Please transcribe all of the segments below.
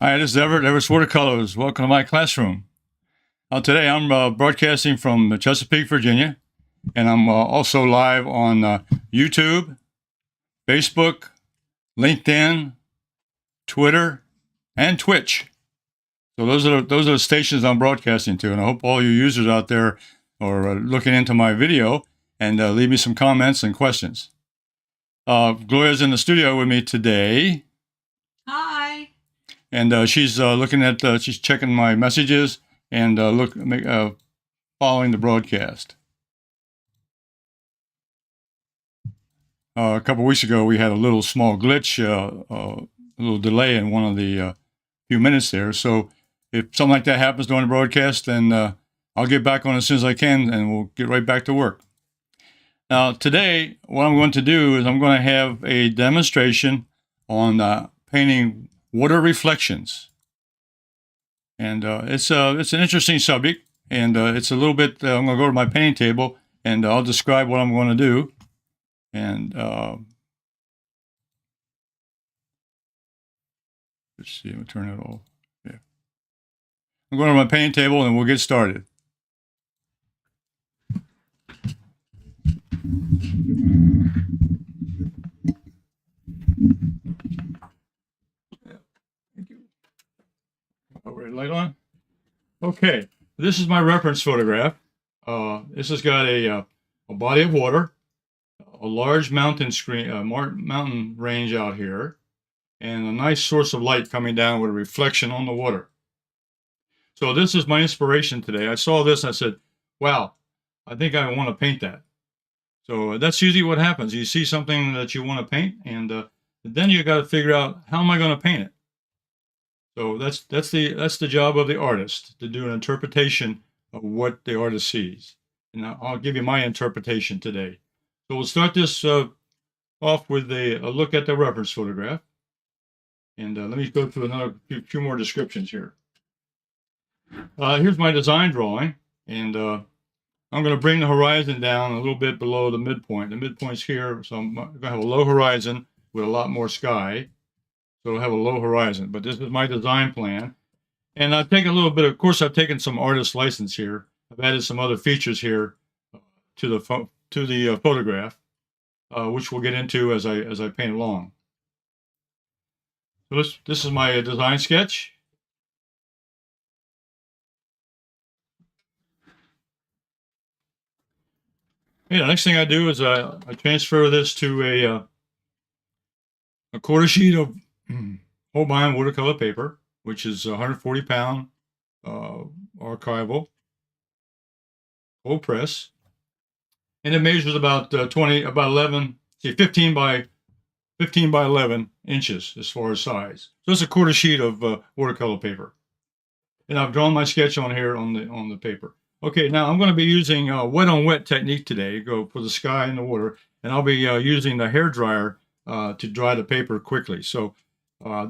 Hi, this is Everett, Everett's Watercolors. Welcome to my classroom. Today I'm broadcasting from Chesapeake, Virginia, and I'm also live on YouTube, Facebook, LinkedIn, Twitter, and Twitch. So those are the stations I'm broadcasting to, and I hope all you users out there are looking into my video and leave me some comments and questions. Gloria's in the studio with me today. Hi. And she's looking at, she's checking my messages and following the broadcast. A couple weeks ago, we had a little small glitch, a little delay in one of the few minutes there. So if something like that happens during the broadcast, then I'll get back on as soon as I can, and we'll get right back to work. Now, today, what I'm going to do is I'm going to have a demonstration on painting water reflections. And it's an interesting subject, and it's a little bit, I'm going to go to my painting table, and I'll describe what I'm going to do. And let's see, I'm going to turn it off. Yeah. I'm going to my painting table, and we'll get started. Red light on. Okay, this is my reference photograph. This has got a body of water, a large mountain mountain range out here, and a nice source of light coming down with a reflection on the water. So this is my inspiration today. I saw this and I said, wow, I think I want to paint that. So that's usually what happens. You see something that you want to paint, and then you got to figure out, how am I going to paint it? So that's the job of the artist, to do an interpretation of what the artist sees. And I'll give you my interpretation today. So we'll start this off with a look at the reference photograph. And let me go through another few more descriptions here. Here's my design drawing, and I'm going to bring the horizon down a little bit below the midpoint. The midpoint's here, so I'm going to have a low horizon with a lot more sky. So it'll have a low horizon, but this is my design plan. And I've taken a little bit, of course, I've taken some artist license here. I've added some other features here to the photograph, which we'll get into as I paint along. So this is my design sketch. Yeah, the next thing I do is I transfer this to a quarter sheet of Holbein watercolor paper, which is 140-pound archival cold press, and it measures about 15 by 11 inches as far as size. So it's a quarter sheet of watercolor paper, and I've drawn my sketch on here on the paper. Okay, now I'm going to be using wet on wet technique today. Go for the sky and the water, and I'll be using the hair dryer to dry the paper quickly. So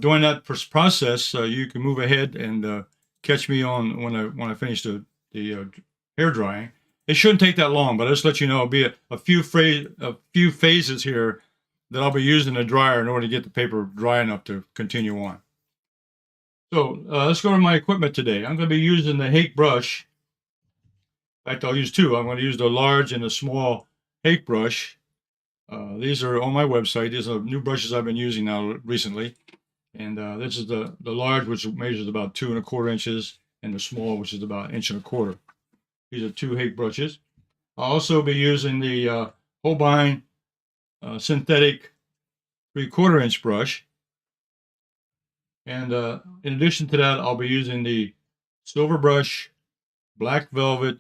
during that process, you can move ahead and catch me on when I finish the hair drying. It shouldn't take that long, but I'll just let you know, it'll be a few phases here that I'll be using the dryer in order to get the paper dry enough to continue on. So let's go to my equipment today. I'm going to be using the Hake brush. In fact, I'll use two. I'm going to use the large and the small Hake brush. These are on my website. These are new brushes I've been using now recently. And this is the large, which measures about 2 1/4 inches, and the small, which is about 1 1/4 inches. These are two Hake brushes. I'll also be using the Holbein synthetic 3/4 inch brush. And in addition to that, I'll be using the silver brush, black velvet,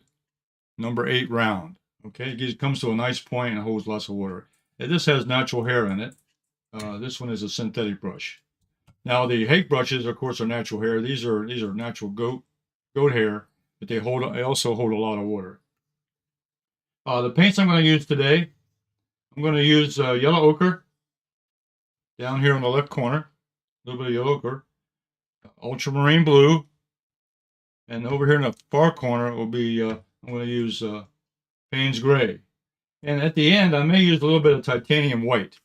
number 8 round. Okay, it comes to a nice point and holds lots of water. And this has natural hair in it. This one is a synthetic brush. Now the Hake brushes, of course, are natural hair. These are natural goat hair, but they also hold a lot of water. The paints I'm going to use today, I'm going to use yellow ochre down here on the left corner, a little bit of yellow ochre, ultramarine blue, and over here in the far corner will be I'm going to use Payne's gray. And at the end, I may use a little bit of titanium white.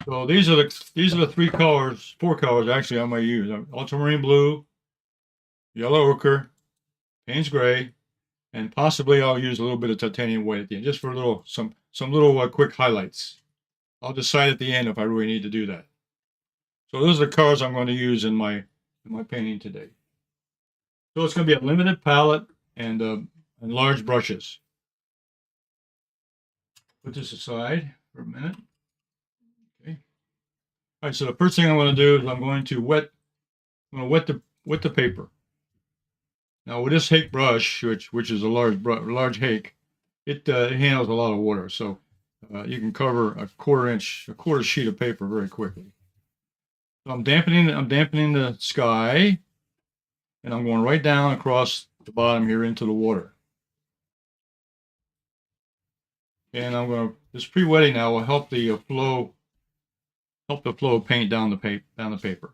So these are the three colors, four colors actually I might use: ultramarine blue, yellow ochre, Payne's gray, and possibly I'll use a little bit of titanium white at the end, just for a little some little quick highlights. I'll decide at the end if I really need to do that. So those are the colors I'm going to use in my painting today. So it's going to be a limited palette and large brushes. Put this aside for a minute. Okay. All right. So the first thing I'm going to do is I'm going to wet the paper. Now with this Hake brush, which is a large Hake, it handles a lot of water, so you can cover a quarter sheet of paper very quickly. So I'm dampening the sky, and I'm going right down across the bottom here into the water. And this pre-wetting now will help the flow of paint down the paper.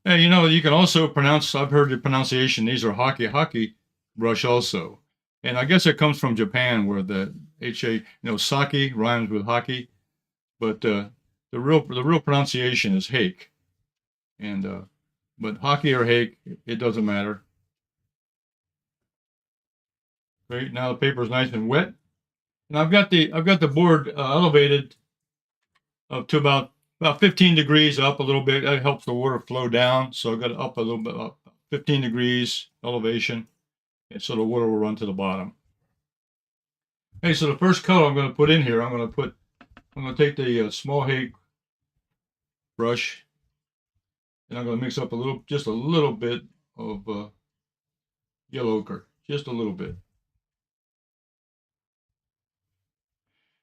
And you can also pronounce. I've heard the pronunciation. These are Hake brush also, and I guess it comes from Japan where the sake rhymes with hockey, but the real pronunciation is Hake, and but Hake or Hake, it doesn't matter. Great. Now the paper is nice and wet, and I've got the board elevated up to about 15 degrees up a little bit. That helps the water flow down. So I've got it up a little bit, up 15 degrees elevation, and so the water will run to the bottom. Okay, so the first color I'm going to put in here, I'm going to take the small Hake brush, and I'm going to mix up just a little bit of yellow ochre, just a little bit.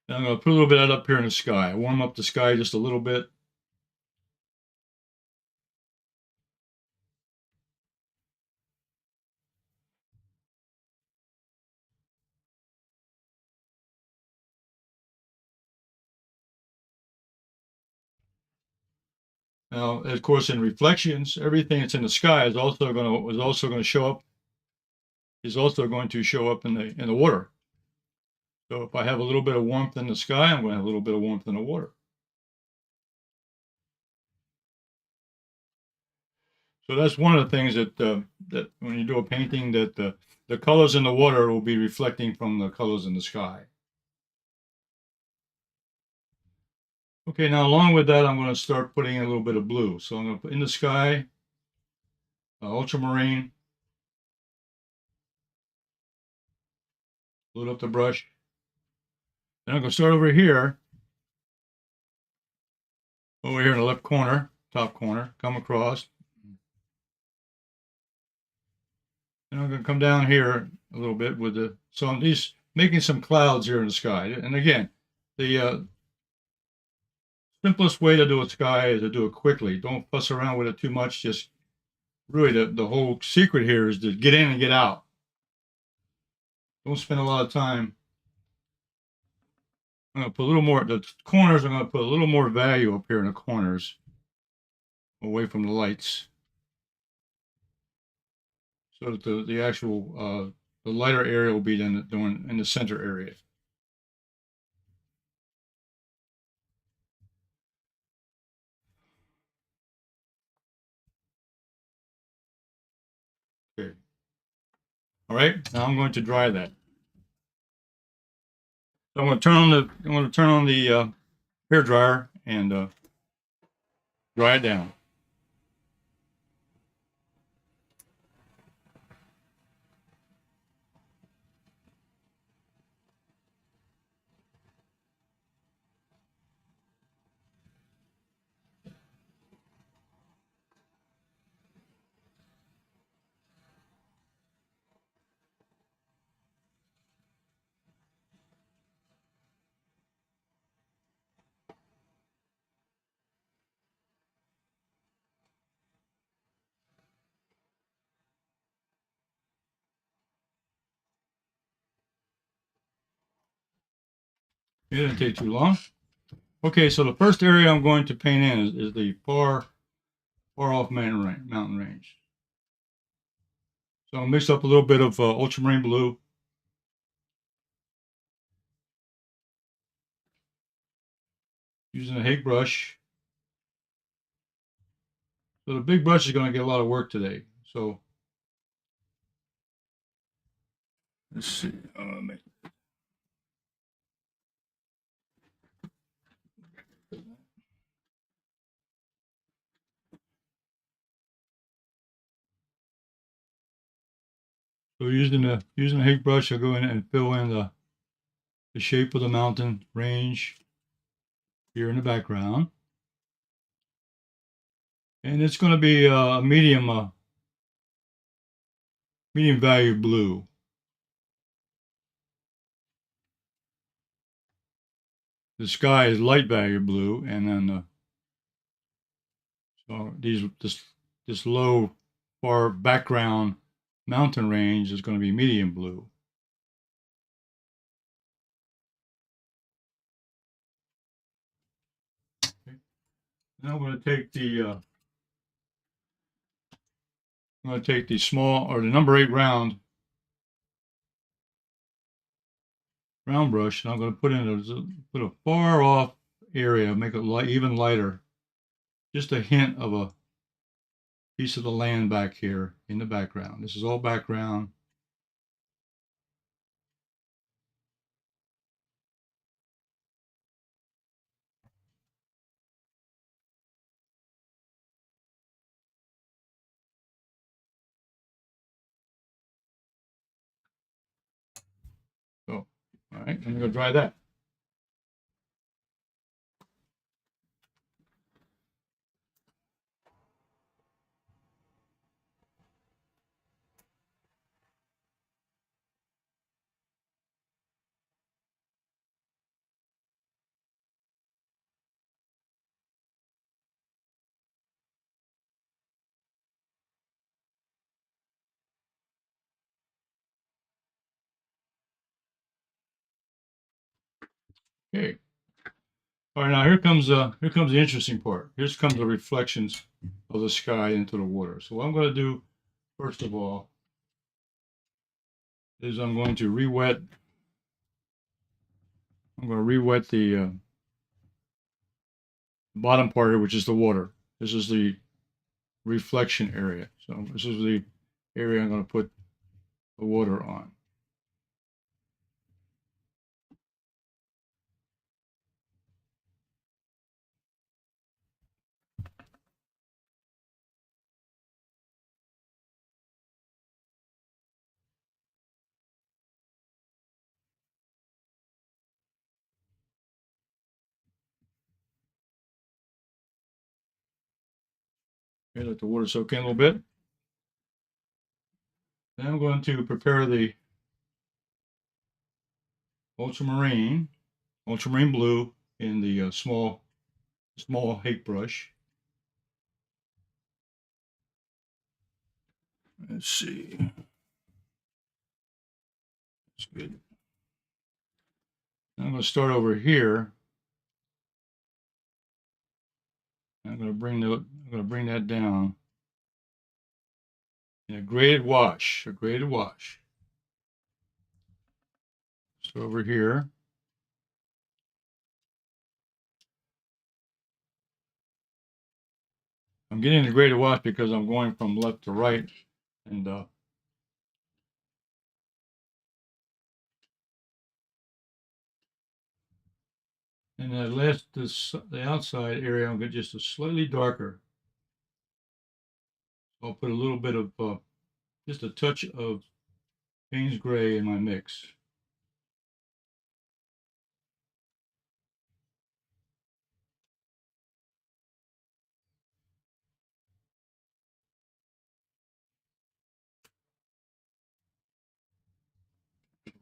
And I'm going to put a little bit of that up here in the sky. Warm up the sky just a little bit. Now, of course, in reflections, everything that's in the sky is also going to show up. Is also going to show up in the water. So if I have a little bit of warmth in the sky, I'm going to have a little bit of warmth in the water. So that's one of the things that when you do a painting, that the colors in the water will be reflecting from the colors in the sky. Okay, now along with that, I'm going to start putting in a little bit of blue. So I'm going to put in the sky, ultramarine, load up the brush. Then I'm going to start over here in the left corner, top corner, come across. And I'm going to come down here a little bit so I'm just making some clouds here in the sky. And again, the simplest way to do a sky is to do it quickly. Don't fuss around with it too much. Just really the whole secret here is to get in and get out. Don't spend a lot of time. I'm going to put a little more, the corners, I'm going to put a little more value up here in the corners, away from the lights. So that the actual, the lighter area will be in the center area. Okay. All right, now I'm going to dry that. So I'm going to turn on the hair dryer and dry it down. It didn't take too long. Okay, so the first area I'm going to paint in is the far off mountain range. So I'll mix up a little bit of ultramarine blue. using a Hake brush. So the big brush is going to get a lot of work today. So let's see. So using the Hake brush, I'll go in and fill in the shape of the mountain range here in the background. And it's going to be a medium value blue. The sky is light value blue, and then so this low far background mountain range is going to be medium blue. Okay. Now I'm going to take the small or the number 8 round brush, and I'm going to put a far off area, make it light, even lighter, just a hint of a piece of the land back here in the background. This is all background. So, all right, I'm going to dry that. Okay. All right, now here comes the interesting part. Here comes the reflections of the sky into the water. So what I'm going to do first of all is I'm going to re-wet. I'm going to re-wet the bottom part here, which is the water. This is the reflection area. So this is the area I'm going to put the water on. Okay, let the water soak in a little bit. Then I'm going to prepare the ultramarine blue in the small Hake brush. Let's see. That's good. I'm going to start over here. I'm going to bring that down in a graded wash. So over here. I'm getting the graded wash because I'm going from left to right, and the outside area, I'll get just a slightly darker. I'll put a little bit of just a touch of Payne's gray in my mix.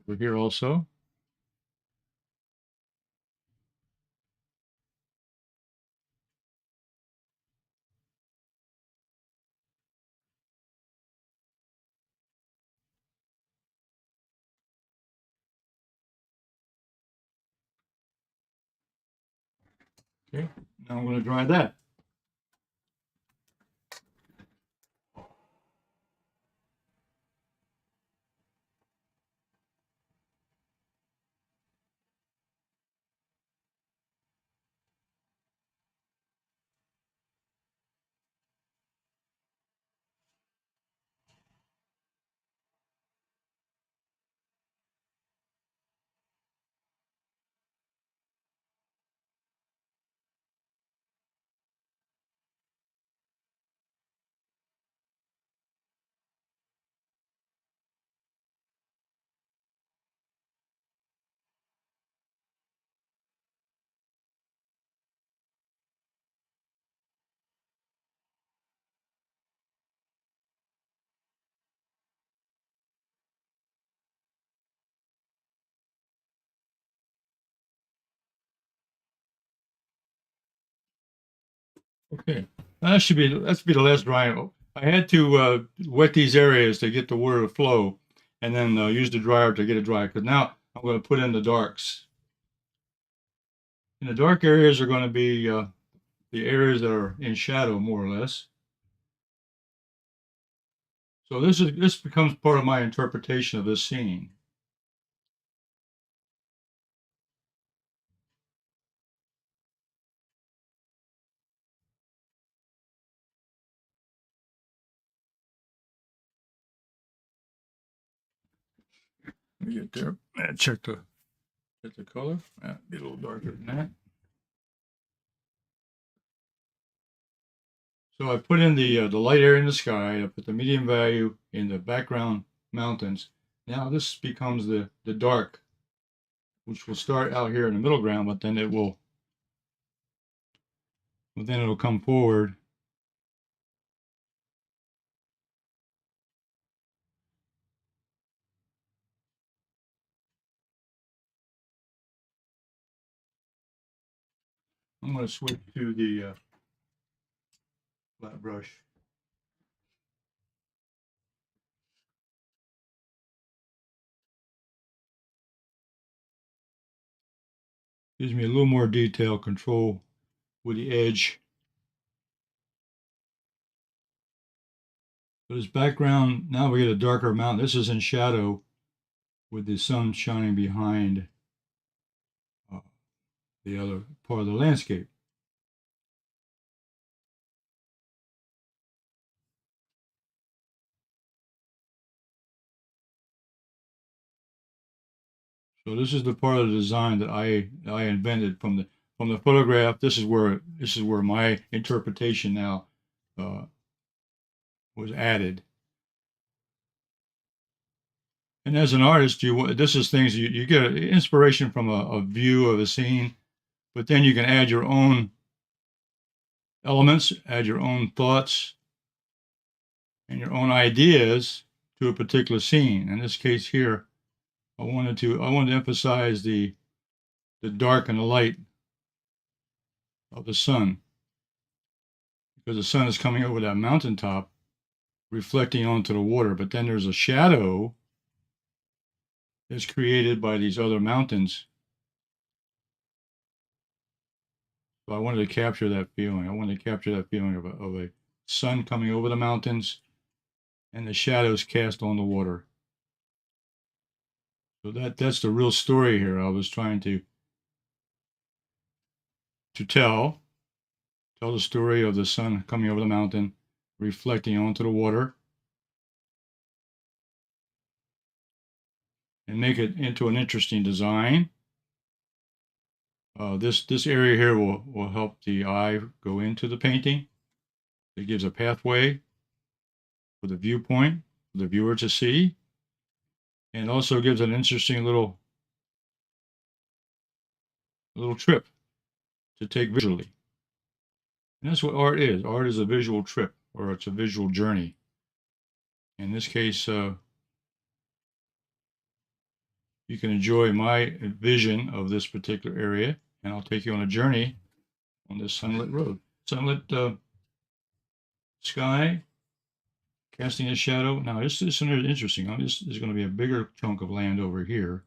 Over here also. Okay, now I'm going to dry that. Okay, that's be the last drying. I had to wet these areas to get the water to flow, and then use the dryer to get it dry. Because now I'm going to put in the darks. And the dark areas are going to be the areas that are in shadow, more or less. So this becomes part of my interpretation of this scene. Let me get there. Check the color. Be a little darker than that. So I put in the light area in the sky. I put the medium value in the background mountains. Now this becomes the dark, which will start out here in the middle ground, but then it'll come forward. I'm going to switch to the flat brush. Gives me a little more detail control with the edge. So this background, now we get a darker mountain. This is in shadow with the sun shining behind the other part of the landscape. So this is the part of the design that I invented from the photograph. This is where my interpretation now was added. And as an artist, this is things you get inspiration from a view of a scene, but then you can add your own elements, add your own thoughts, and your own ideas to a particular scene. In this case here, I wanted to emphasize the dark and the light of the sun, because the sun is coming over that mountaintop, reflecting onto the water. But then there's a shadow that's created by these other mountains. So I wanted to capture that feeling. I wanted to capture that feeling of a sun coming over the mountains and the shadows cast on the water. So that's the real story here. I was trying to tell the story of the sun coming over the mountain, reflecting onto the water, and make it into an interesting design. This area here will help the eye go into the painting. It gives a pathway for the viewpoint for the viewer to see, and also gives an interesting little trip to take visually. And that's what art is. Art is a visual trip, or it's a visual journey. In this case, you can enjoy my vision of this particular area, and I'll take you on a journey on this sunlit road. Sunlit sky, casting a shadow. Now, this is interesting. This is going to be a bigger chunk of land over here.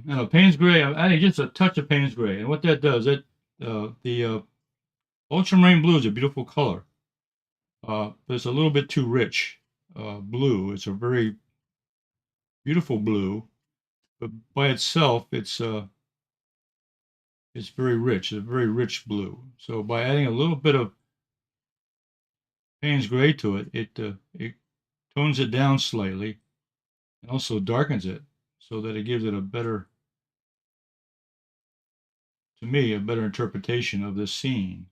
Now, Payne's Gray, I'm adding just a touch of Payne's Gray. And what that does, the Ultramarine Blue is a beautiful color. But it's a little bit too rich blue. It's a very beautiful blue, but by itself, it's very rich. It's a very rich blue. So by adding a little bit of Payne's Gray to it, it tones it down slightly and also darkens it so that it gives it a better, to me, a better interpretation of this scene.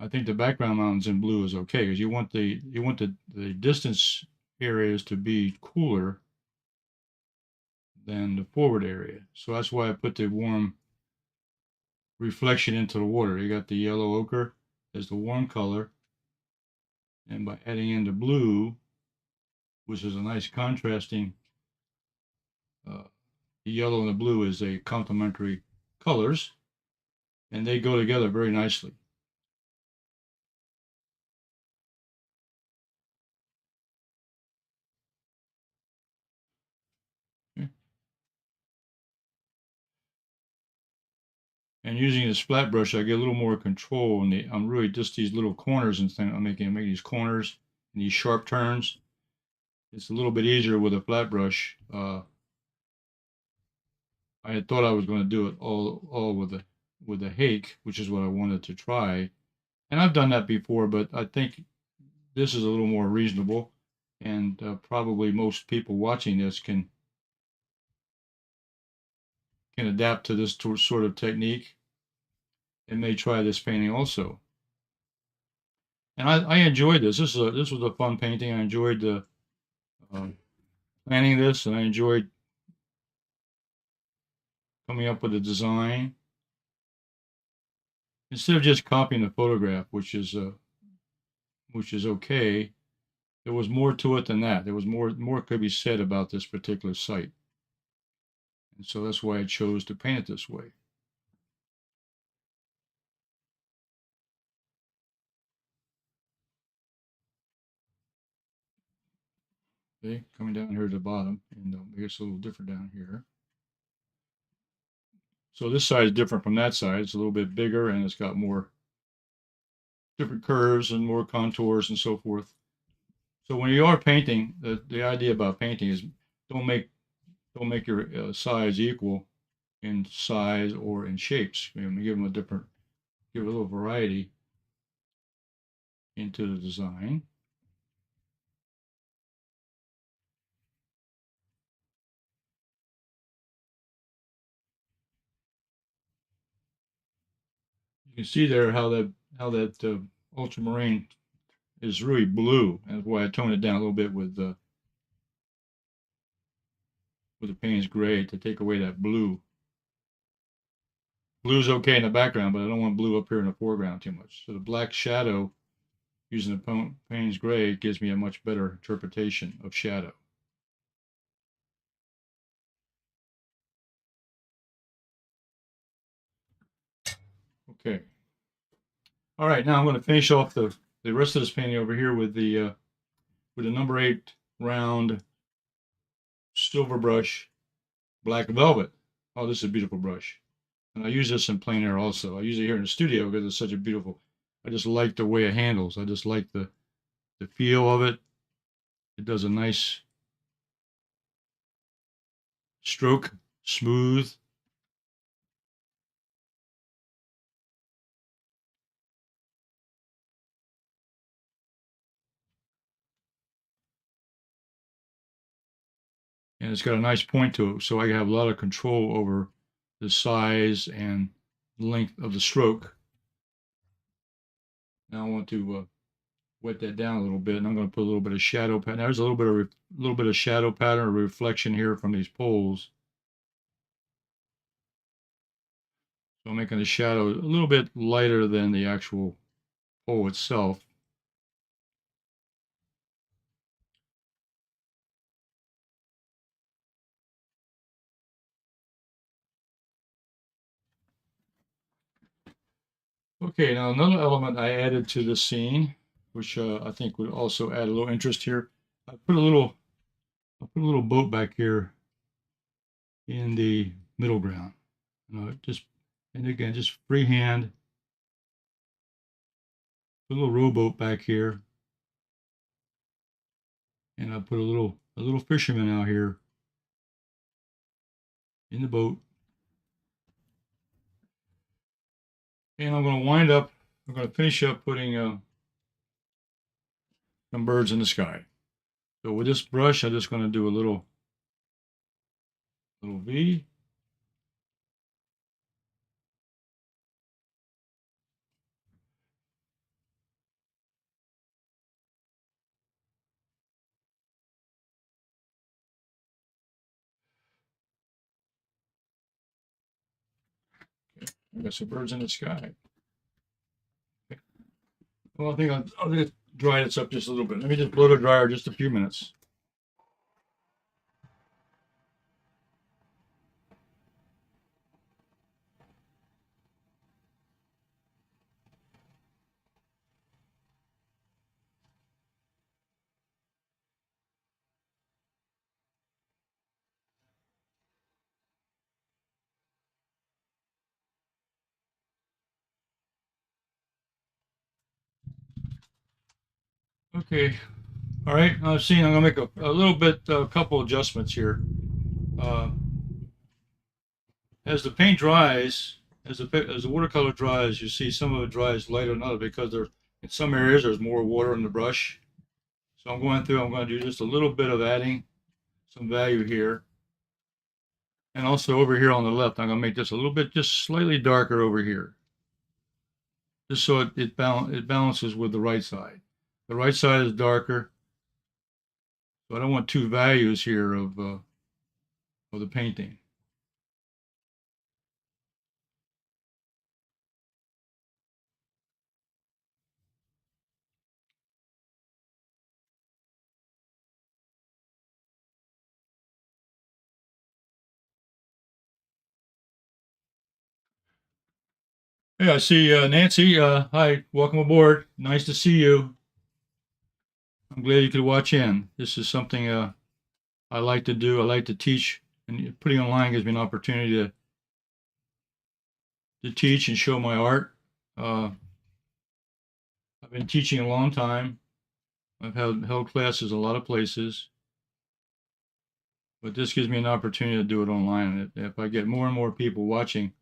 I think the background mountains in blue is okay because you want the distance areas to be cooler than the forward area. So that's why I put the warm reflection into the water. You got the yellow ochre as the warm color, and by adding in the blue, which is a nice contrasting The yellow and the blue is a complementary colors, and they go together very nicely. Okay. And using this flat brush, I get a little more control, and I'm really just these little corners and things. I'm making these corners and these sharp turns. It's a little bit easier with a flat brush. I had thought I was going to do it all with the Hake, which is what I wanted to try, and I've done that before, but I think this is a little more reasonable, and probably most people watching this can adapt to this sort of technique and may try this painting also. And I enjoyed this. This was a fun painting. I enjoyed the planning this, and I enjoyed coming up with a design instead of just copying the photograph, which is okay. There was more to it than that. There was more could be said about this particular site, and so that's why I chose to paint it this way. Okay, coming down here to the bottom, and I guess a little different down here. So this side is different from that side. It's a little bit bigger, and it's got more different curves and more contours and so forth. So when you are painting, the idea about painting is don't make your size equal in size or in shapes. You know, give them give a little variety into the design. You can see there how that ultramarine is really blue. That's why I toned it down a little bit with the Payne's gray to take away that blue. Blue's okay in the background, but I don't want blue up here in the foreground too much. So the black shadow using the Payne's gray gives me a much better interpretation of shadow. Okay. All right, now I'm going to finish off the rest of this painting over here with the number 8 round silver brush, black velvet. Oh, this is a beautiful brush. And I use this in plein air also. I use it here in the studio because it's such a beautiful, I just like the way it handles. I just like the feel of it. It does a nice stroke, smooth. And it's got a nice point to it, so I have a lot of control over the size and length of the stroke. Now I want to wet that down a little bit, and I'm going to put a little bit of shadow pattern. There's a little bit of shadow pattern or reflection here from these poles. So I'm making the shadow a little bit lighter than the actual pole itself. Okay, now another element I added to the scene, which I think would also add a little interest here. I put a little boat back here in the middle ground. And again, just freehand. Put a little rowboat back here, and I put a little fisherman out here in the boat. And I'm going to wind up. I'm going to finish up putting some birds in the sky. So with this brush, I'm just going to do a little V. Okay. I got some birds in the sky. Okay. Well, I think I'll just dry this up just a little bit. Let me just blow the dryer just a few minutes. Okay. All right. I'm gonna make a little bit, a couple adjustments here. Uh, as the paint dries, as the watercolor dries, you see some of it dries lighter than others because there, in some areas, there's more water in the brush. So I'm going through. I'm going to do just a little bit of adding some value here, and also over here on the left, I'm going to make this a little bit, just slightly darker over here, just so it balances with the right side. The right side is darker, so I don't want two values here of the painting. Hey, I see Nancy. Hi, welcome aboard. Nice to see you. I'm glad you could watch in. This is something I like to do. I like to teach, and putting online gives me an opportunity to teach and show my art. Uh, I've been teaching a long time. I've held classes a lot of places, but this gives me an opportunity to do it online. And if I get more and more people watching,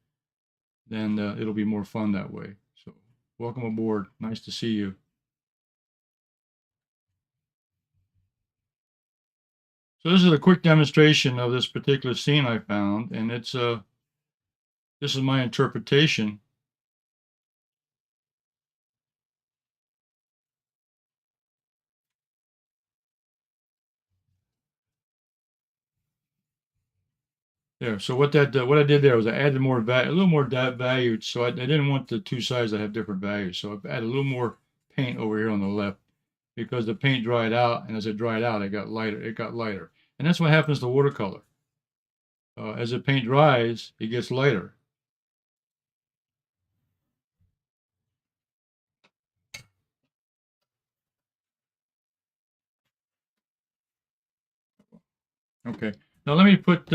then it'll be more fun that way. So, welcome aboard. Nice to see you. So this is a quick demonstration of this particular scene I found, and it's this is my interpretation. There. So what I did there was I added more value, a little more value. So I didn't want the two sides to have different values. So I added a little more paint over here on the left because the paint dried out, and as it dried out, it got lighter. It got lighter, and that's what happens to watercolor. As the paint dries, it gets lighter. Okay. Now let me put.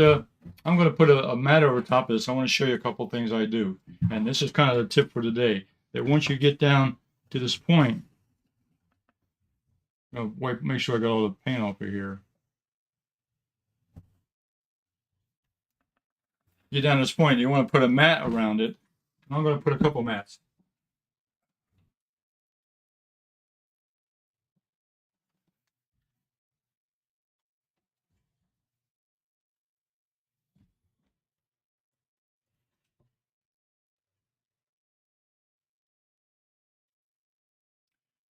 I'm going to put a mat over top of this. I want to show you a couple things I do, and this is kind of the tip for today. That once you get down to this point, make sure I got all the paint off of here. Get down to this point, you want to put a mat around it. I'm going to put a couple mats.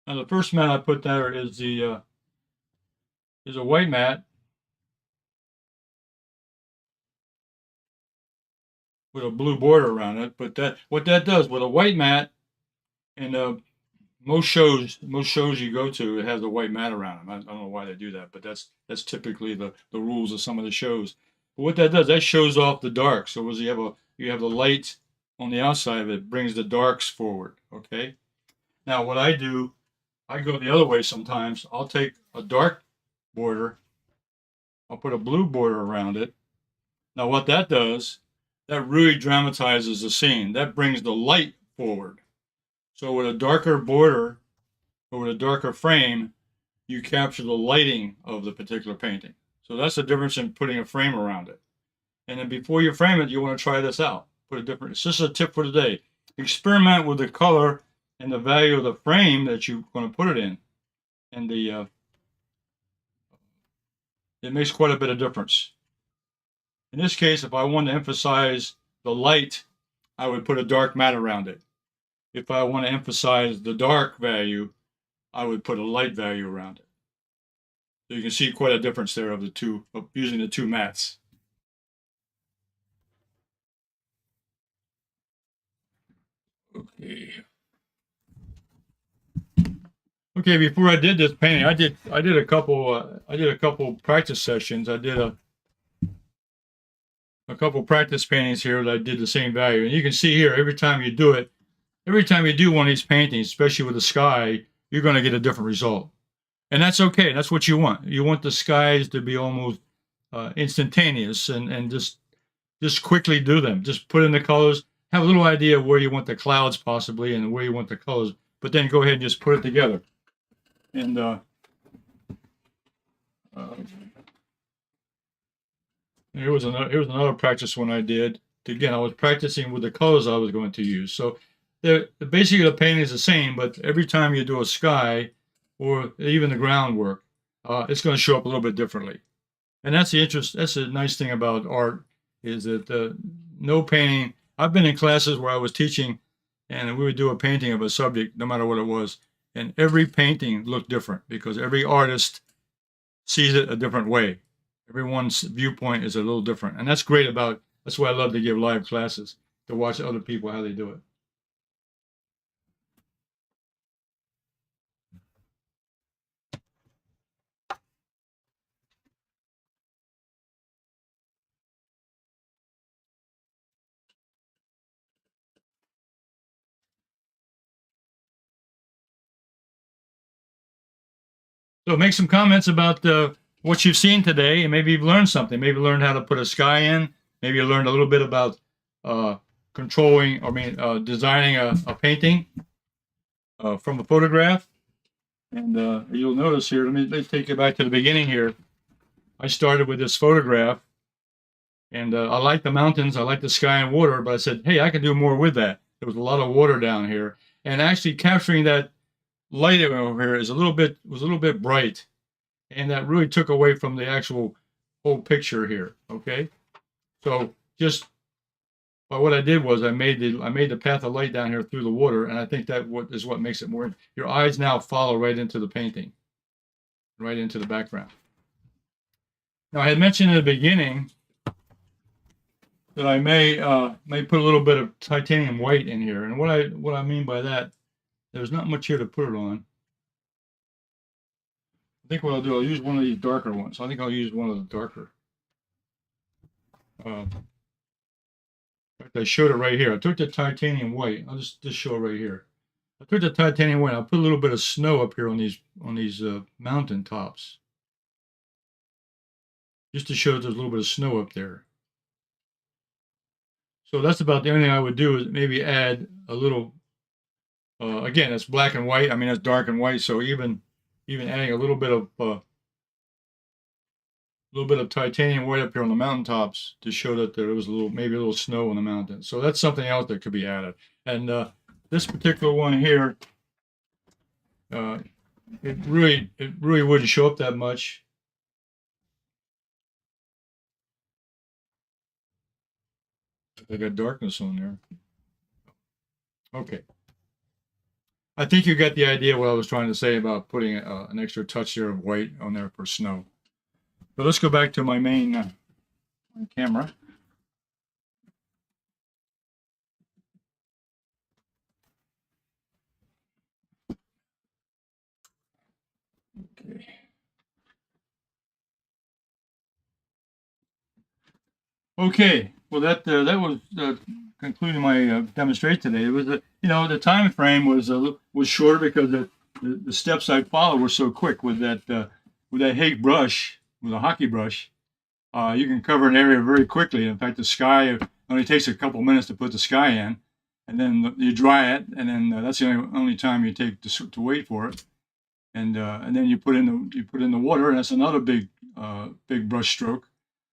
Now the first mat I put there is a white mat with a blue border around it. But what that does with a white mat, and most shows you go to, it has a white mat around them. I don't know why they do that, but that's typically the rules of some of the shows. But what that does, that shows off the dark. So as you have the light on the outside of it, brings the darks forward. Okay. Now what I do, I go the other way sometimes. I'll take a dark border, I'll put a blue border around it. Now what that does, that really dramatizes the scene. That brings the light forward. So with a darker border or with a darker frame, you capture the lighting of the particular painting. So that's the difference in putting a frame around it. And then before you frame it, you want to try this out. Put a different. This is a tip for today. Experiment with the color and the value of the frame that you're going to put it in, and it makes quite a bit of difference. In this case, if I want to emphasize the light, I would put a dark mat around it. If I want to emphasize the dark value, I would put a light value around it. So you can see quite a difference there of the two, of using the two mats. Okay. Okay, before I did this painting, I did a couple practice sessions. I did a couple practice paintings here that I did the same value. And you can see here, every time you do it, every time you do one of these paintings, especially with the sky, you're going to get a different result. And that's okay. That's what you want. You want the skies to be almost instantaneous, and just quickly do them. Just put in the colors, have a little idea of where you want the clouds possibly and where you want the colors, but then go ahead and just put it together. And here was another practice one I did. Again, I was practicing with the colors I was going to use. So basically the painting is the same, but every time you do a sky or even the groundwork, it's going to show up a little bit differently. And that's the nice thing about art is that no painting. I've been in classes where I was teaching, and we would do a painting of a subject, no matter what it was, and every painting looked different because every artist sees it a different way. Everyone's viewpoint is a little different, and that's great about. That's why I love to give live classes, to watch other people how they do it. So make some comments about what you've seen today, and maybe you've learned something. Maybe you learned how to put a sky in. Maybe you learned a little bit about designing a painting from a photograph. And you'll notice here, let me take you back to the beginning here. I started with this photograph, and I like the mountains, I like the sky and water, but I said, hey, I can do more with that. There was a lot of water down here, and actually capturing that light over here was a little bit bright, and that really took away from the actual whole picture here. Okay, so just what I did was I made the path of light down here through the water, and I think that what makes it more. Your eyes now follow right into the painting, right into the background. Now I had mentioned in the beginning that I may put a little bit of titanium white in here, and what I mean by that, there's not much here to put it on. I think what I'll do, I'll use one of these darker ones. I think I'll use one of the darker. In fact, I showed it right here. I took the titanium white. I'll just show it right here. I took the titanium white. I'll put a little bit of snow up here on these mountain tops, just to show that there's a little bit of snow up there. So that's about the only thing I would do is maybe add a little. Again, it's black and white. I mean, it's dark and white. So even adding a little bit of titanium white up here on the mountaintops to show that there was maybe a little snow on the mountain. So that's something else that could be added. And this particular one here, it really wouldn't show up that much. I got darkness on there. Okay. I think you got the idea what I was trying to say about putting an extra touch there of white on there for snow. But let's go back to my main camera. Okay. Okay. Well, that was concluding my demonstration today. It was the time frame was shorter because the steps I followed were so quick with that Hake brush, with a hockey brush. You can cover an area very quickly. In fact, the sky only takes a couple minutes to put the sky in, and then you dry it, and then that's the only time you take to wait for it. And then you put in the water, and that's another big brush stroke.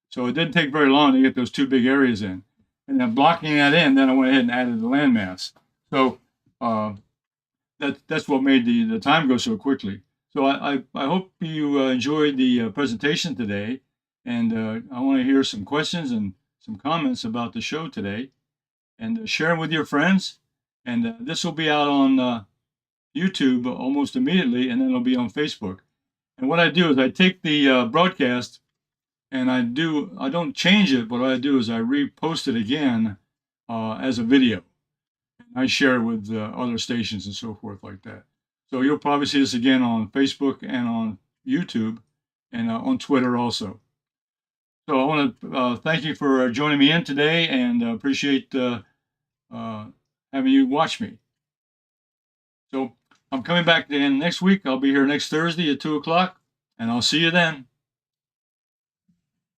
So it didn't take very long to get those two big areas in. And then blocking that in, then I went ahead and added the landmass. So that's what made the time go so quickly. So I hope you enjoyed the presentation today, and I want to hear some questions and some comments about the show today, and share them with your friends. And this will be out on YouTube almost immediately, and then it'll be on Facebook. And what I do is I take the broadcast, and I don't change it, but what I do is I repost it again as a video. I share it with other stations and so forth like that. So you'll probably see this again on Facebook and on YouTube and on Twitter also. So I want to thank you for joining me in today, and appreciate having you watch me. So I'm coming back again next week. I'll be here next Thursday at 2 o'clock, and I'll see you then.